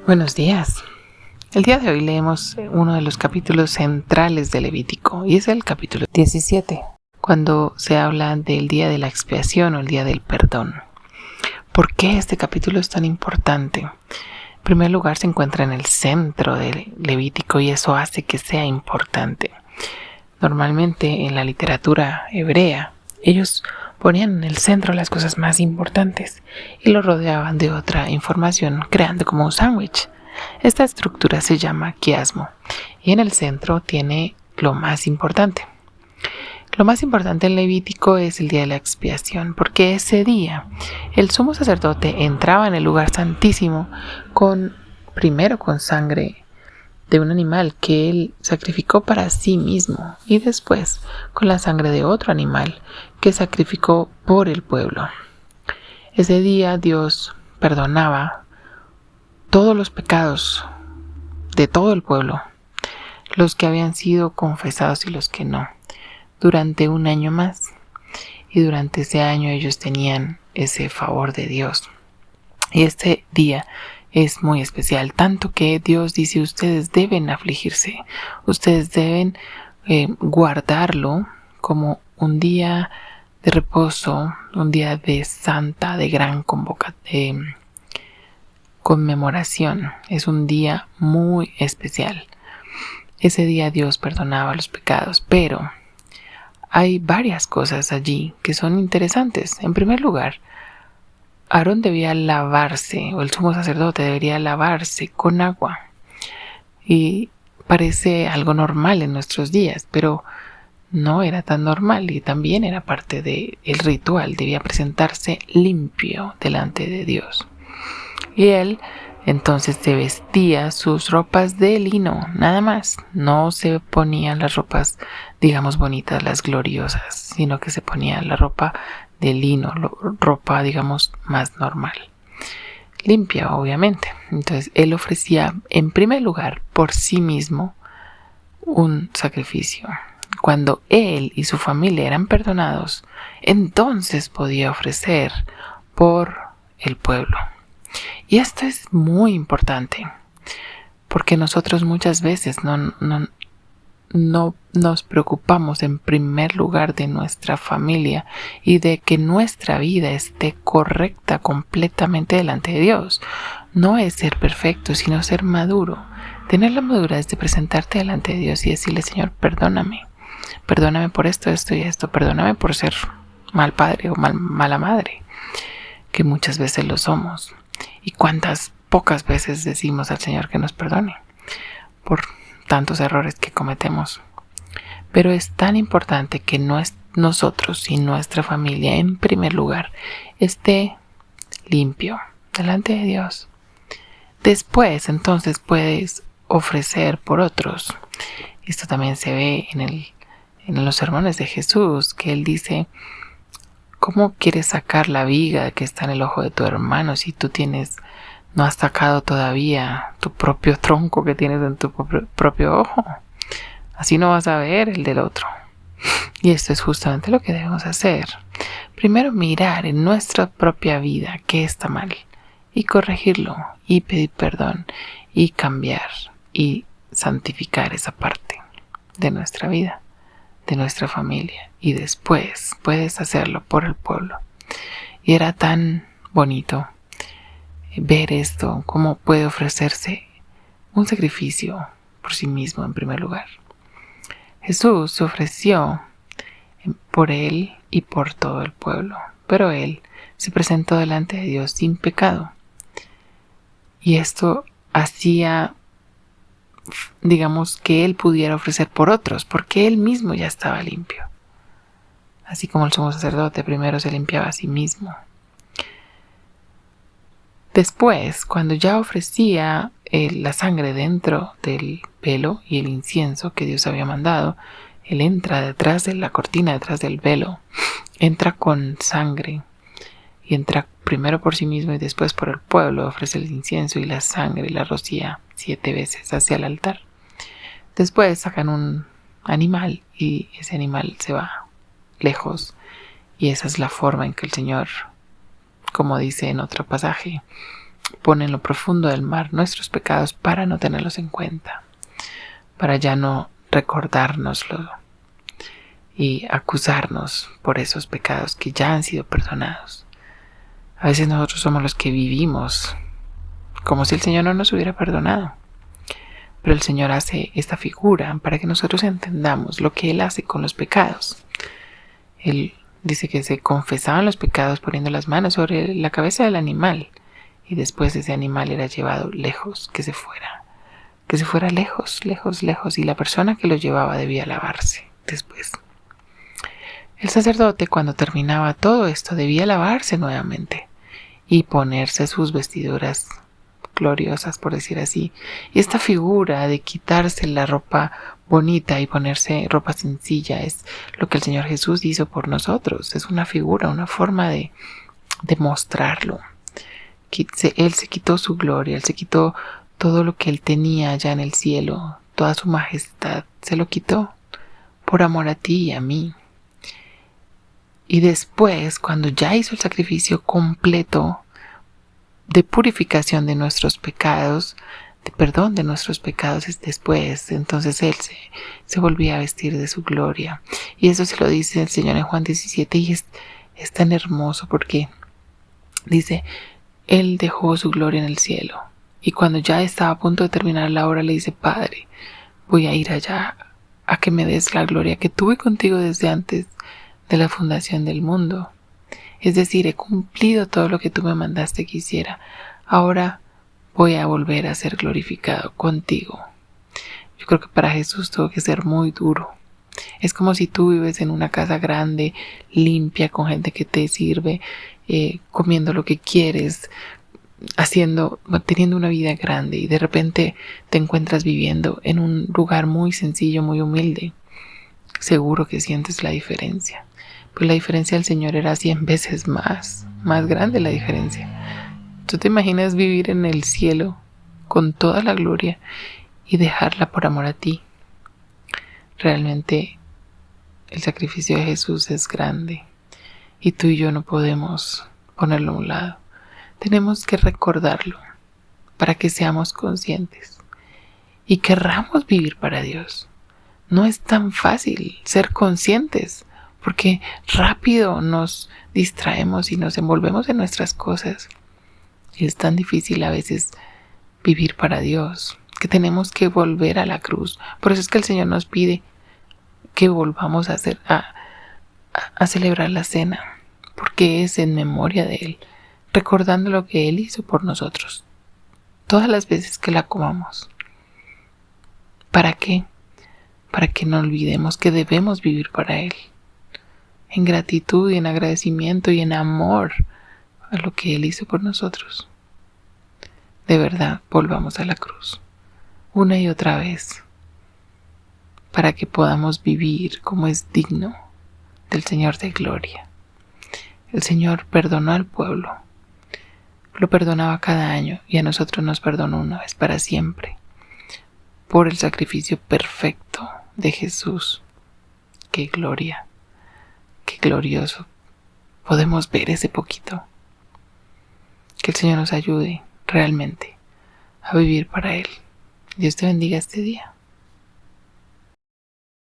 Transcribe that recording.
Buenos días. El día de hoy leemos uno de los capítulos centrales de Levítico y es el capítulo 17, cuando se habla del día de la expiación o el día del perdón. ¿Por qué este capítulo es tan importante? En primer lugar, se encuentra en el centro de Levítico y eso hace que sea importante. Normalmente en la literatura hebrea, ellos ponían en el centro las cosas más importantes y lo rodeaban de otra información, creando como un sándwich. Esta estructura se llama quiasmo y en el centro tiene lo más importante. Lo más importante en Levítico es el día de la expiación, porque ese día el sumo sacerdote entraba en el lugar santísimo primero con sangre de un animal que él sacrificó para sí mismo y después con la sangre de otro animal que sacrificó por el pueblo. Ese día Dios perdonaba todos los pecados de todo el pueblo, los que habían sido confesados y los que no, durante un año más. Y durante ese año ellos tenían ese favor de Dios. Y este día es muy especial, tanto que Dios dice: ustedes deben afligirse, ustedes deben guardarlo como un día de reposo, un día de santa, de gran conmemoración. Es un día muy especial. Ese día Dios perdonaba los pecados, pero hay varias cosas allí que son interesantes. En primer lugar, Aarón debía lavarse, o el sumo sacerdote debería lavarse con agua. Y parece algo normal en nuestros días, pero no era tan normal y también era parte del ritual. Debía presentarse limpio delante de Dios. Y él entonces se vestía sus ropas de lino, nada más. No se ponían las ropas, digamos, bonitas, las gloriosas, sino que se ponía la ropa de lino, ropa, digamos, más normal. Limpia, obviamente. Entonces él ofrecía en primer lugar por sí mismo un sacrificio. Cuando él y su familia eran perdonados, entonces podía ofrecer por el pueblo. Y esto es muy importante, porque nosotros muchas veces no nos preocupamos en primer lugar de nuestra familia y de que nuestra vida esté correcta completamente delante de Dios. No es ser perfecto, sino ser maduro. Tener la madurez de presentarte delante de Dios y decirle: Señor, perdóname. Perdóname por esto, esto y esto. Perdóname por ser mal padre o mala madre, que muchas veces lo somos. Y cuántas pocas veces decimos al Señor que nos perdone por tantos errores que cometemos. Pero es tan importante que nosotros y nuestra familia en primer lugar esté limpio delante de Dios. Después entonces puedes ofrecer por otros. Esto también se ve en los sermones de Jesús, que Él dice: ¿cómo quieres sacar la viga que está en el ojo de tu hermano si tú no has sacado todavía tu propio tronco que tienes en tu propio ojo? Así no vas a ver el del otro. Y esto es justamente lo que debemos hacer. Primero mirar en nuestra propia vida qué está mal y corregirlo y pedir perdón y cambiar y santificar esa parte de nuestra vida, de nuestra familia, y después puedes hacerlo por el pueblo. Y era tan bonito ver esto, cómo puede ofrecerse un sacrificio por sí mismo en primer lugar. Jesús se ofreció por él y por todo el pueblo, pero él se presentó delante de Dios sin pecado. Y esto hacía, digamos, que él pudiera ofrecer por otros, porque él mismo ya estaba limpio. Así como el sumo sacerdote primero se limpiaba a sí mismo. Después, cuando ya ofrecía la sangre dentro del velo y el incienso que Dios había mandado, él entra detrás de la cortina, detrás del velo, entra con sangre y entra primero por sí mismo y después por el pueblo, ofrece el incienso y la sangre y la rocía 7 veces hacia el altar. Después sacan un animal y ese animal se va lejos, y esa es la forma en que el Señor, como dice en otro pasaje, pone en lo profundo del mar nuestros pecados para no tenerlos en cuenta, para ya no recordárnoslo y acusarnos por esos pecados que ya han sido perdonados. A veces nosotros somos los que vivimos como si el Señor no nos hubiera perdonado. Pero el Señor hace esta figura para que nosotros entendamos lo que Él hace con los pecados. Él dice que se confesaban los pecados poniendo las manos sobre la cabeza del animal y después ese animal era llevado lejos, que se fuera lejos, lejos, lejos, y la persona que lo llevaba debía lavarse después. El sacerdote, cuando terminaba todo esto, debía lavarse nuevamente y ponerse sus vestiduras gloriosas, por decir así. Y esta figura de quitarse la ropa bonita y ponerse ropa sencilla es lo que el Señor Jesús hizo por nosotros. Es una figura, una forma de mostrarlo. Él se quitó su gloria, Él se quitó todo lo que Él tenía allá en el cielo, toda su majestad, se lo quitó por amor a ti y a mí. Y después, cuando ya hizo el sacrificio completo de purificación de nuestros pecados, de perdón de nuestros pecados, es después, entonces Él se volvía a vestir de su gloria. Y eso se lo dice el Señor en Juan 17 y es tan hermoso porque dice, Él dejó su gloria en el cielo y cuando ya estaba a punto de terminar la obra le dice, Padre, voy a ir allá a que me des la gloria que tuve contigo desde antes de la fundación del mundo. Es decir, he cumplido todo lo que tú me mandaste que hiciera. Ahora voy a volver a ser glorificado contigo. Yo creo que para Jesús tuvo que ser muy duro. Es como si tú vives en una casa grande, limpia, con gente que te sirve, comiendo lo que quieres, teniendo una vida grande y de repente te encuentras viviendo en un lugar muy sencillo, muy humilde. Seguro que sientes la diferencia. Pues la diferencia del Señor era 100 veces más grande la diferencia. ¿Tú te imaginas vivir en el cielo con toda la gloria y dejarla por amor a ti? Realmente el sacrificio de Jesús es grande y tú y yo no podemos ponerlo a un lado. Tenemos que recordarlo para que seamos conscientes y querramos vivir para Dios. No es tan fácil ser conscientes porque rápido nos distraemos y nos envolvemos en nuestras cosas. Y es tan difícil a veces vivir para Dios que tenemos que volver a la cruz. Por eso es que el Señor nos pide que volvamos a celebrar la cena, porque es en memoria de Él, recordando lo que Él hizo por nosotros, todas las veces que la comamos. ¿Para qué? Para que no olvidemos que debemos vivir para Él, en gratitud y en agradecimiento y en amor a lo que Él hizo por nosotros. De verdad, volvamos a la cruz, una y otra vez, para que podamos vivir como es digno del Señor de gloria. El Señor perdonó al pueblo, lo perdonaba cada año y a nosotros nos perdonó una vez para siempre, por el sacrificio perfecto de Jesús. ¡Qué gloria! ¡Qué glorioso! Podemos ver ese poquito. Que el Señor nos ayude realmente a vivir para Él. Dios te bendiga este día.